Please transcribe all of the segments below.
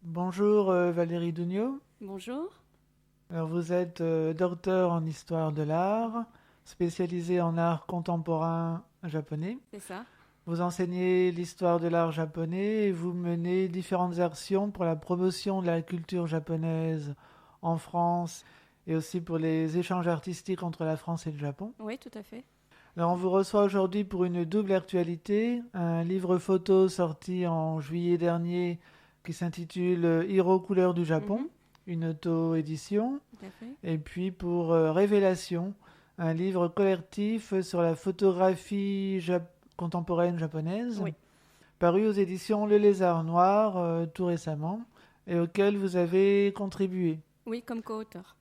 Bonjour Valérie Dugno. Bonjour, Alors vous êtes docteur en histoire de l'art, spécialisé en art contemporain japonais. c'est ça. Vous enseignez l'histoire de l'art japonais et vous menez différentes actions pour la promotion de la culture japonaise en France et aussi pour les échanges artistiques entre la France et le Japon. Oui, tout à fait. Alors on vous reçoit aujourd'hui pour une double actualité, un livre photo sorti en juillet dernier qui s'intitule Hiro couleur du Japon, Mhm, une auto-édition, tout à fait. et puis pour Révélation, un livre collectif sur la photographie contemporaine japonaise, Oui, paru aux éditions Le Lézard Noir tout récemment, et auquel vous avez contribué. oui, comme co-auteur.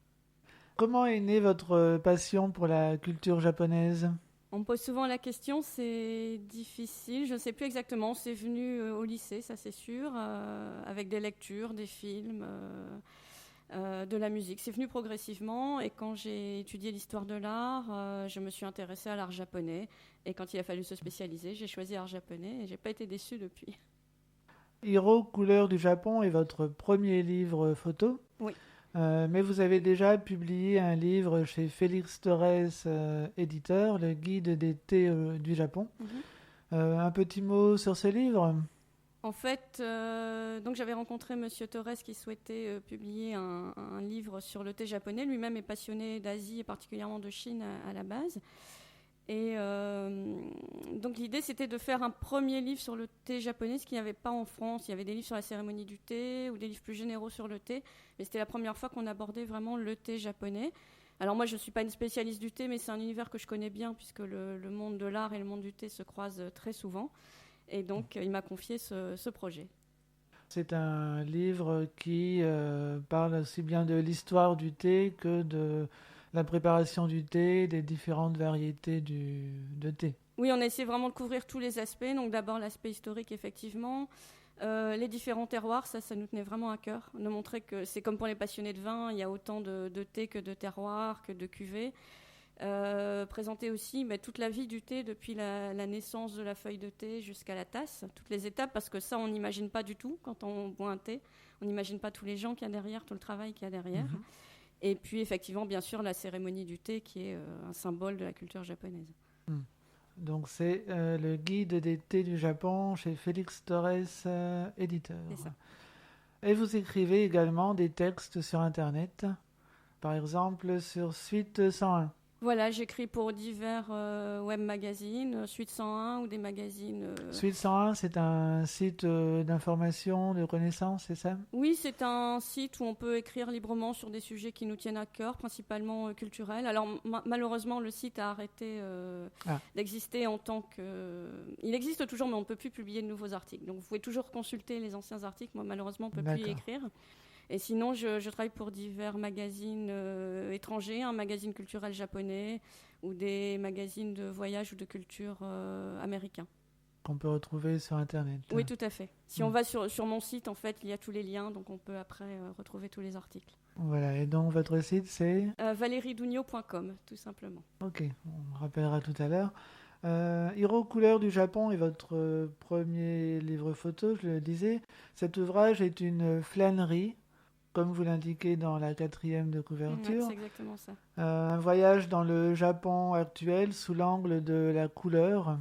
Comment est née votre passion pour la culture japonaise? On me pose souvent la question, c'est difficile, je ne sais plus exactement. C'est venu au lycée, ça c'est sûr, avec des lectures, des films, de la musique. C'est venu progressivement et quand j'ai étudié l'histoire de l'art, je me suis intéressée à l'art japonais. Et quand il a fallu se spécialiser, j'ai choisi art japonais et j'ai pas été déçue depuis. Hiro couleur du Japon est votre premier livre photo. Oui, Mais vous avez déjà publié un livre chez Félix Torres, éditeur, le guide des thés du Japon. mhm. Un petit mot sur ce livre? En fait, donc j'avais rencontré Monsieur Torres qui souhaitait publier un livre sur le thé japonais. Lui-même est passionné d'Asie et particulièrement de Chine à la base. Et donc l'idée c'était de faire un premier livre sur le thé japonais, ce qu'il n'y avait pas en France. Il y avait des livres sur la cérémonie du thé ou des livres plus généraux sur le thé. Mais c'était la première fois qu'on abordait vraiment le thé japonais. Alors moi je ne suis pas une spécialiste du thé, mais c'est un univers que je connais bien puisque le monde de l'art et le monde du thé se croisent très souvent. Et donc, il m'a confié ce projet. C'est un livre qui parle aussi bien de l'histoire du thé que de la préparation du thé, des différentes variétés de thé. Oui, on a essayé vraiment de couvrir tous les aspects. Donc, d'abord, l'aspect historique, effectivement. Les différents terroirs, ça nous tenait vraiment à cœur. De montrer que c'est comme pour les passionnés de vin, il y a autant de thé que de terroirs, que de cuvées. Présenter aussi toute la vie du thé depuis la naissance de la feuille de thé jusqu'à la tasse, toutes les étapes, parce que ça, on n'imagine pas du tout quand on boit un thé. On n'imagine pas tous les gens qu'il y a derrière, tout le travail qu'il y a derrière. Mhm. Et puis, effectivement, bien sûr, la cérémonie du thé qui est un symbole de la culture japonaise. Mm. Donc c'est le guide des thés du Japon chez Félix Torres, éditeur. C'est ça. Et vous écrivez également des textes sur Internet, par exemple sur Suite 101. Voilà, j'écris pour divers web magazines, Suite 101 ou des magazines. Suite 101, c'est un site d'information, de connaissances, c'est ça? Oui, c'est un site où on peut écrire librement sur des sujets qui nous tiennent à cœur, principalement culturels. Alors malheureusement, le site a arrêté Ah, d'exister en tant que... Il existe toujours, mais on ne peut plus publier de nouveaux articles. Donc vous pouvez toujours consulter les anciens articles. Moi, malheureusement, on ne peut plus y d'accord. écrire. Et sinon, je travaille pour divers magazines étrangers, un magazine culturel japonais ou des magazines de voyage ou de culture américains. Qu'on peut retrouver sur Internet. Oui, tout à fait. Si Mm. on va sur mon site, en fait, il y a tous les liens, donc on peut après retrouver tous les articles. Voilà, et donc votre site c'est... valeriedugno.com, tout simplement. Ok, on rappellera tout à l'heure. Hiro couleur du Japon est votre premier livre photo, je le disais. Cet ouvrage est une flânerie, comme vous l'indiquez dans la quatrième de Ouais, couverture. c'est exactement ça. Un voyage dans le Japon actuel sous l'angle de la couleur.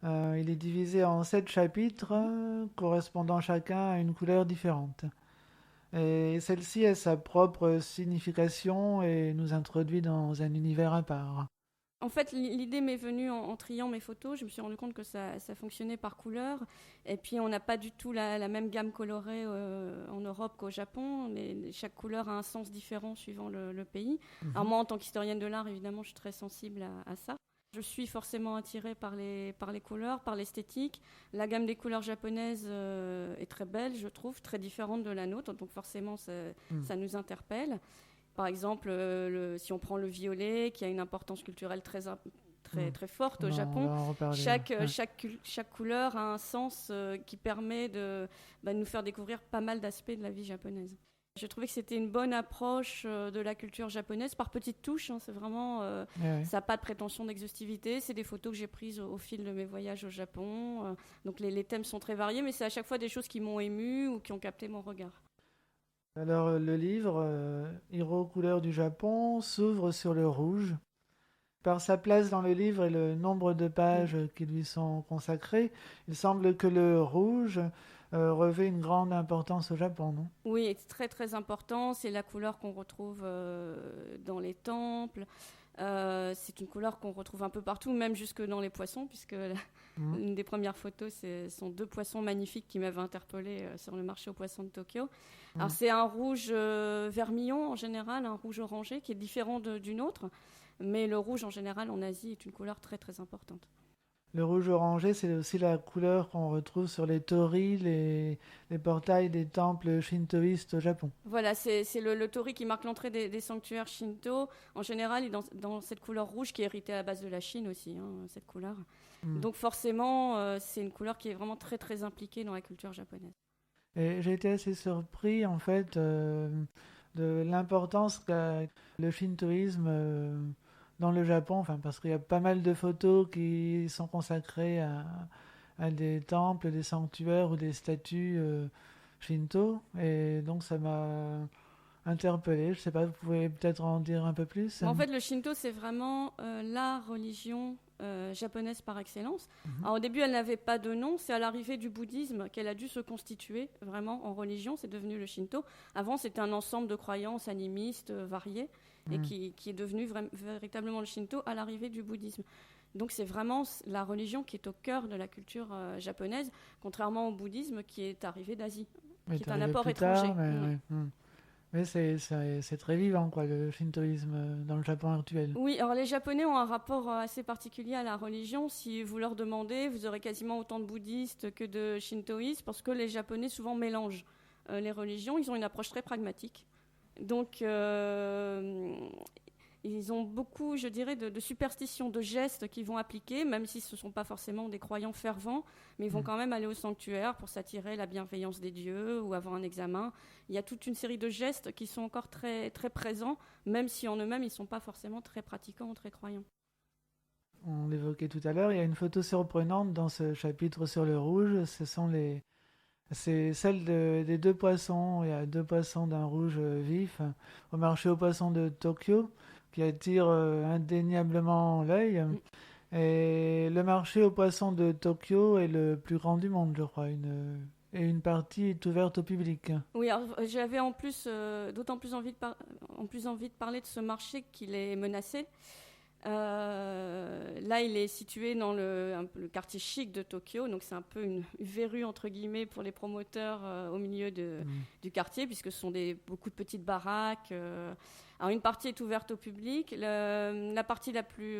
Il est divisé en 7 chapitres, Mhm. correspondant chacun à une couleur différente. Et celle-ci a sa propre signification et nous introduit dans un univers à part. En fait, l'idée m'est venue en triant mes photos. Je me suis rendu compte que ça fonctionnait par couleur. Et puis, on n'a pas du tout la même gamme colorée en Europe qu'au Japon. Chaque couleur a un sens différent suivant le pays. Alors Mhm. moi, en tant qu'historienne de l'art, évidemment, je suis très sensible à ça. Je suis forcément attirée par les couleurs, par l'esthétique. La gamme des couleurs japonaises est très belle, je trouve, très différente de la nôtre. Donc forcément, Mm. ça nous interpelle. Par exemple, si on prend le violet, qui a une importance culturelle Mm. très forte au On va Japon, en reparler. Ouais. chaque couleur a un sens qui permet de nous faire découvrir pas mal d'aspects de la vie japonaise. Je trouvais que c'était une bonne approche de la culture japonaise par petites touches. Hein, c'est vraiment, Ouais, ouais. ça n'a pas de prétention d'exhaustivité. C'est des photos que j'ai prises au fil de mes voyages au Japon. Donc les thèmes sont très variés, mais c'est à chaque fois des choses qui m'ont émue ou qui ont capté mon regard. Alors, le livre, Hiro couleur du Japon, s'ouvre sur le rouge. Par sa place dans le livre et le nombre de pages qui lui sont consacrées, il semble que le rouge revêt une grande importance au Japon, non? Oui, c'est très très important. C'est la couleur qu'on retrouve dans les temples. C'est une couleur qu'on retrouve un peu partout, même jusque dans les poissons, puisque Mm. une des premières photos, sont deux poissons magnifiques qui m'avaient interpellée sur le marché aux poissons de Tokyo. Alors Mm. c'est un rouge vermillon en général, un rouge orangé qui est différent d'une autre, mais le rouge en général en Asie est une couleur très très importante. Le rouge orangé, c'est aussi la couleur qu'on retrouve sur les torii, les portails des temples shintoïstes au Japon. Voilà, c'est le tori qui marque l'entrée des sanctuaires shinto. En général, il est dans cette couleur rouge qui est héritée à la base de la Chine aussi, hein, cette couleur. Mm. Donc forcément, c'est une couleur qui est vraiment très très impliquée dans la culture japonaise. Et j'ai été assez surpris, en fait, de l'importance qu'a le shintoïsme dans le Japon, enfin, parce qu'il y a pas mal de photos qui sont consacrées à des temples, des sanctuaires ou des statues shinto, et donc ça m'a interpellé. Je sais pas, vous pouvez peut-être en dire un peu plus? Mais en fait, le Shinto, c'est vraiment la religion japonaise par excellence. Mhm. Alors, au début, elle n'avait pas de nom. C'est à l'arrivée du bouddhisme qu'elle a dû se constituer vraiment en religion. C'est devenu le Shinto. Avant, c'était un ensemble de croyances animistes variées et Mhm. qui est devenu véritablement le Shinto à l'arrivée du bouddhisme. Donc, c'est vraiment la religion qui est au cœur de la culture japonaise, contrairement au bouddhisme qui est arrivé d'Asie, Mais qui est t'es un arrivé apport plus étranger. tard, mais, ouais. Mm. Mais c'est très vivant, quoi, le shintoïsme dans le Japon actuel. Oui, alors les Japonais ont un rapport assez particulier à la religion. Si vous leur demandez, vous aurez quasiment autant de bouddhistes que de shintoïstes, parce que les Japonais souvent mélangent les religions. Ils ont une approche très pragmatique. Donc, ils ont beaucoup, je dirais, de superstitions, de gestes qu'ils vont appliquer, même si ce ne sont pas forcément des croyants fervents, mais ils vont Mm. quand même aller au sanctuaire pour s'attirer la bienveillance des dieux ou avoir un examen. Il y a toute une série de gestes qui sont encore très, très présents, même si en eux-mêmes, ils ne sont pas forcément très pratiquants ou très croyants. On l'évoquait tout à l'heure, il y a une photo surprenante dans ce chapitre sur le rouge. C'est celle des deux poissons. Il y a deux poissons d'un rouge vif au marché aux poissons de Tokyo qui attire indéniablement l'œil. Mm. Et le marché aux poissons de Tokyo est le plus grand du monde, je crois. Et une partie est ouverte au public. Oui, alors, j'avais en plus d'autant plus envie de parler de ce marché qu'il est menacé. Là, il est situé dans le quartier chic de Tokyo, donc c'est un peu une verrue entre guillemets pour les promoteurs au milieu du quartier, puisque ce sont beaucoup de petites baraques. Alors une partie est ouverte au public, la partie la plus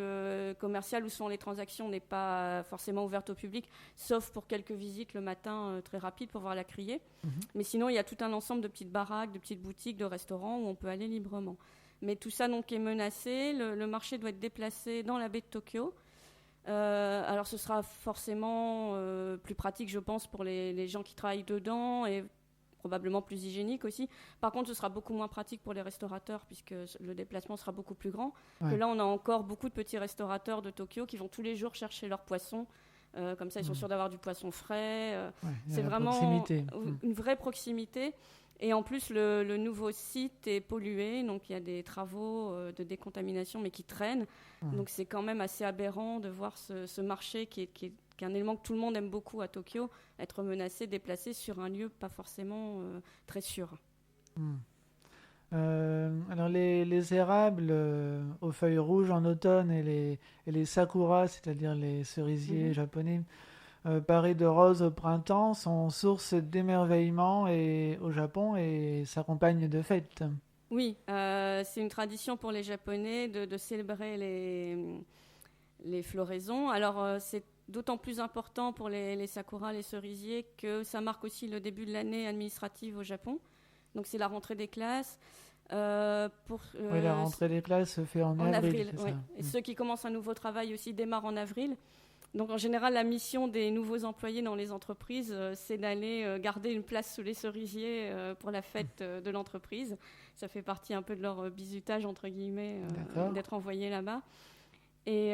commerciale où sont les transactions n'est pas forcément ouverte au public, sauf pour quelques visites le matin très rapides pour voir la criée. Mhm. Mais sinon, il y a tout un ensemble de petites baraques, de petites boutiques, de restaurants où on peut aller librement. Mais tout ça donc est menacé. Le marché doit être déplacé dans la baie de Tokyo. Alors ce sera forcément plus pratique, je pense, pour les gens qui travaillent dedans et probablement plus hygiénique aussi. Par contre, ce sera beaucoup moins pratique pour les restaurateurs puisque le déplacement sera beaucoup plus grand. Ouais. Que là, on a encore beaucoup de petits restaurateurs de Tokyo qui vont tous les jours chercher leurs poissons. Comme ça, ils sont sûrs d'avoir du poisson frais. Ouais, il y a C'est la vraiment proximité. une vraie proximité. Et en plus, le nouveau site est pollué, donc il y a des travaux de décontamination, mais qui traînent. Donc c'est quand même assez aberrant de voir ce marché qui est un élément que tout le monde aime beaucoup à Tokyo, être menacé, déplacé sur un lieu pas forcément très sûr. Mm. Alors les érables aux feuilles rouges en automne et les sakuras, c'est-à-dire les cerisiers Mhm. japonais, parés de rose au printemps, sont source d'émerveillement au Japon et s'accompagnent de fêtes. Oui, c'est une tradition pour les Japonais de célébrer les floraisons. Alors, c'est d'autant plus important pour les sakuras, les cerisiers, que ça marque aussi le début de l'année administrative au Japon. Donc, c'est la rentrée des classes. Oui, la rentrée des classes se fait en en avril, avril, c'est oui. ça. Et ceux qui commencent un nouveau travail aussi démarrent en avril. Donc, en général, la mission des nouveaux employés dans les entreprises, c'est d'aller garder une place sous les cerisiers pour la fête de l'entreprise. Ça fait partie un peu de leur bizutage, entre guillemets, D'accord. d'être envoyés là-bas. Et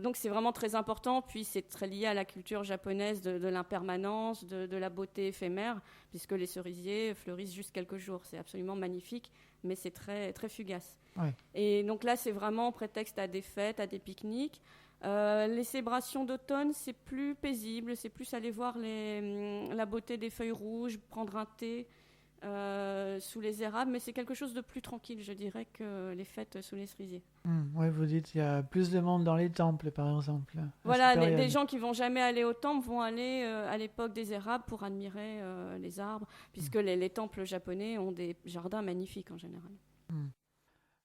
donc c'est vraiment très important, puis c'est très lié à la culture japonaise de l'impermanence, de la beauté éphémère, puisque les cerisiers fleurissent juste quelques jours. C'est absolument magnifique, mais c'est très, très fugace. Ouais. Et donc là, c'est vraiment prétexte à des fêtes, à des pique-niques. Les célébrations d'automne, c'est plus paisible, c'est plus aller voir la beauté des feuilles rouges, prendre un thé sous les érables, mais c'est quelque chose de plus tranquille, je dirais, que les fêtes sous les cerisiers. Ouais, vous dites qu'il y a plus de monde dans les temples, par exemple. Voilà, des gens qui vont jamais aller au temple vont aller à l'époque des érables pour admirer les arbres, puisque les temples japonais ont des jardins magnifiques en général.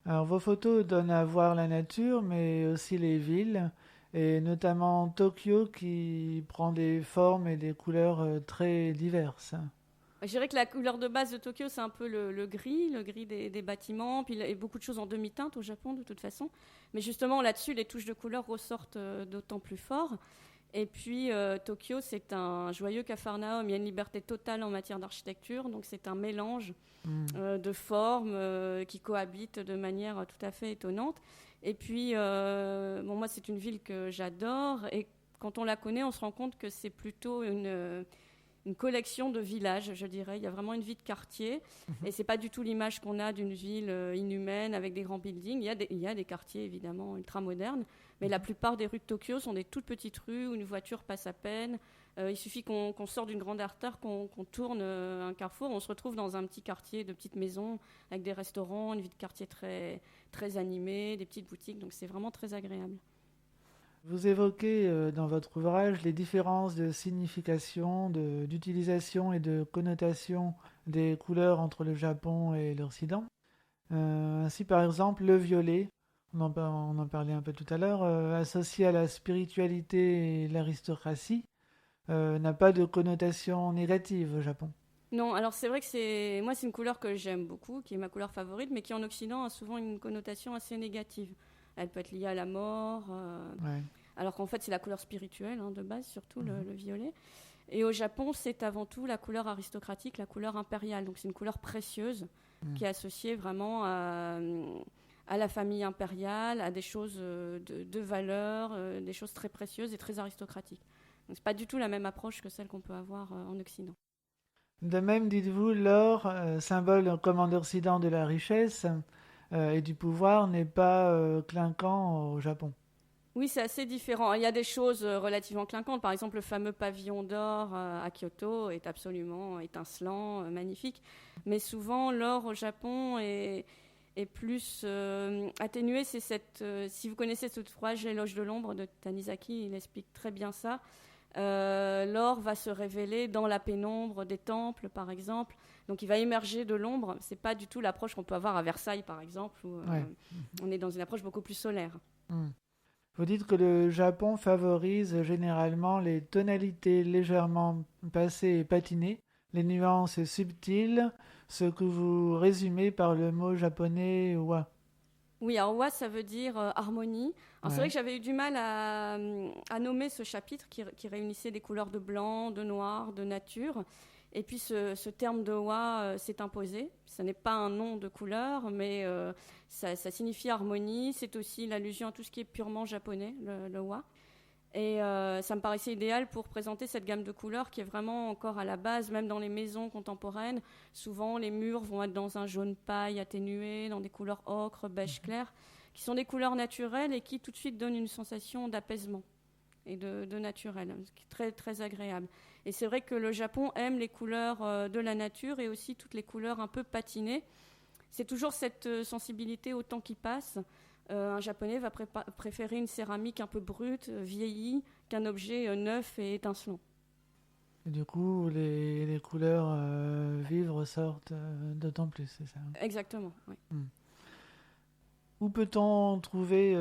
Alors, vos photos donnent à voir la nature, mais aussi les villes, et notamment Tokyo qui prend des formes et des couleurs très diverses. Je dirais que la couleur de base de Tokyo, c'est un peu le gris des bâtiments, puis il y a beaucoup de choses en demi-teinte au Japon de toute façon. Mais justement, là-dessus, les touches de couleur ressortent d'autant plus fort. Et puis, Tokyo, c'est un joyeux capharnaüm. Il y a une liberté totale en matière d'architecture, donc c'est un mélange de formes qui cohabitent de manière tout à fait étonnante. Et puis, moi, c'est une ville que j'adore, et quand on la connaît, on se rend compte que c'est plutôt une collection de villages, je dirais. Il y a vraiment une vie de quartier, et c'est pas du tout l'image qu'on a d'une ville inhumaine avec des grands buildings. Il y a des quartiers évidemment ultra modernes, mais la plupart des rues de Tokyo sont des toutes petites rues où une voiture passe à peine. Il suffit qu'on sorte d'une grande artère, qu'on tourne un carrefour, on se retrouve dans un petit quartier de petites maisons avec des restaurants, une vie de quartier très, très animée, des petites boutiques, donc c'est vraiment très agréable. Vous évoquez dans votre ouvrage les différences de signification, d'utilisation et de connotation des couleurs entre le Japon et l'Occident. Ainsi, par exemple, le violet, on en parlait un peu tout à l'heure, associé à la spiritualité et l'aristocratie, n'a pas de connotation négative au Japon. Non, alors c'est vrai que c'est une couleur que j'aime beaucoup, qui est ma couleur favorite, mais qui en Occident a souvent une connotation assez négative. Elle peut être liée à la mort, Ouais. alors qu'en fait c'est la couleur spirituelle de base, surtout le violet. Et au Japon, c'est avant tout la couleur aristocratique, la couleur impériale. Donc c'est une couleur précieuse qui est associée vraiment à la famille impériale, à des choses de valeur, des choses très précieuses et très aristocratiques. Donc c'est pas du tout la même approche que celle qu'on peut avoir en Occident. De même, dites-vous, l'or, symbole comme en Occident de la richesse et du pouvoir, n'est pas clinquant au Japon. Oui, c'est assez différent. Il y a des choses relativement clinquantes. Par exemple, le fameux pavillon d'or à Kyoto est absolument étincelant, magnifique. Mais souvent, l'or au Japon est plus atténué. C'est si vous connaissez cet ouvrage, L'éloge de l'ombre de Tanizaki, il explique très bien ça. L'or va se révéler dans la pénombre des temples, par exemple. Donc, il va émerger de l'ombre. C'est pas du tout l'approche qu'on peut avoir à Versailles, par exemple, où on est dans une approche beaucoup plus solaire. Vous dites que le Japon favorise généralement les tonalités légèrement passées et patinées, les nuances subtiles, ce que vous résumez par le mot japonais wa. Oui, alors wa, ça veut dire harmonie. Alors c'est vrai que j'avais eu du mal à nommer ce chapitre qui réunissait des couleurs de blanc, de noir, de nature. Et puis ce terme de wa s'est imposé. Ce n'est pas un nom de couleur, mais ça signifie harmonie. C'est aussi l'allusion à tout ce qui est purement japonais, le wa. Et ça me paraissait idéal pour présenter cette gamme de couleurs qui est vraiment encore à la base, même dans les maisons contemporaines. Souvent, les murs vont être dans un jaune paille atténué, dans des couleurs ocre, beige clair, qui sont des couleurs naturelles et qui tout de suite donnent une sensation d'apaisement et de naturel, ce qui est très, très agréable. Et c'est vrai que le Japon aime les couleurs de la nature et aussi toutes les couleurs un peu patinées. C'est toujours cette sensibilité au temps qui passe. Un Japonais va préférer une céramique un peu brute, vieillie, qu'un objet neuf et étincelant. Et du coup, les couleurs vives ressortent d'autant plus, c'est ça? Exactement, oui. Où peut-on trouver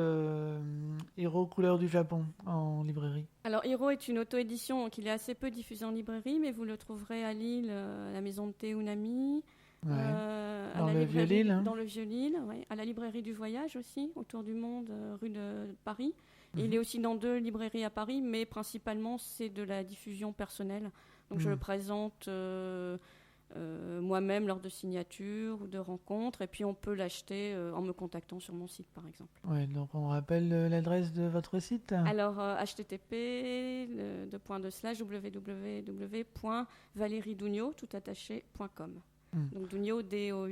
Hiro Couleurs du Japon en librairie? Alors, Hiro est une auto-édition, donc il est assez peu diffusé en librairie, mais vous le trouverez à Lille, à la maison de thé Unami. Dans le Vieux-Lille. Dans le Vieux-Lille, à la librairie du Voyage aussi, autour du monde, rue de Paris. Et il est aussi dans 2 librairies à Paris, mais principalement c'est de la diffusion personnelle. Donc je le présente moi-même lors de signatures ou de rencontres. Et puis on peut l'acheter en me contactant sur mon site, par exemple. Ouais, donc on rappelle l'adresse de votre site. Alors, http://www.valeriedugno.com. Donc Dugno, Douniaux.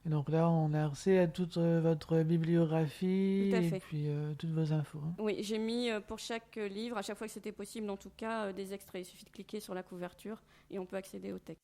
Et donc là, on a accès à toute votre bibliographie Tout à fait. et puis toutes vos infos. Oui, j'ai mis pour chaque livre, à chaque fois que c'était possible, en tout cas, des extraits. Il suffit de cliquer sur la couverture et on peut accéder au texte.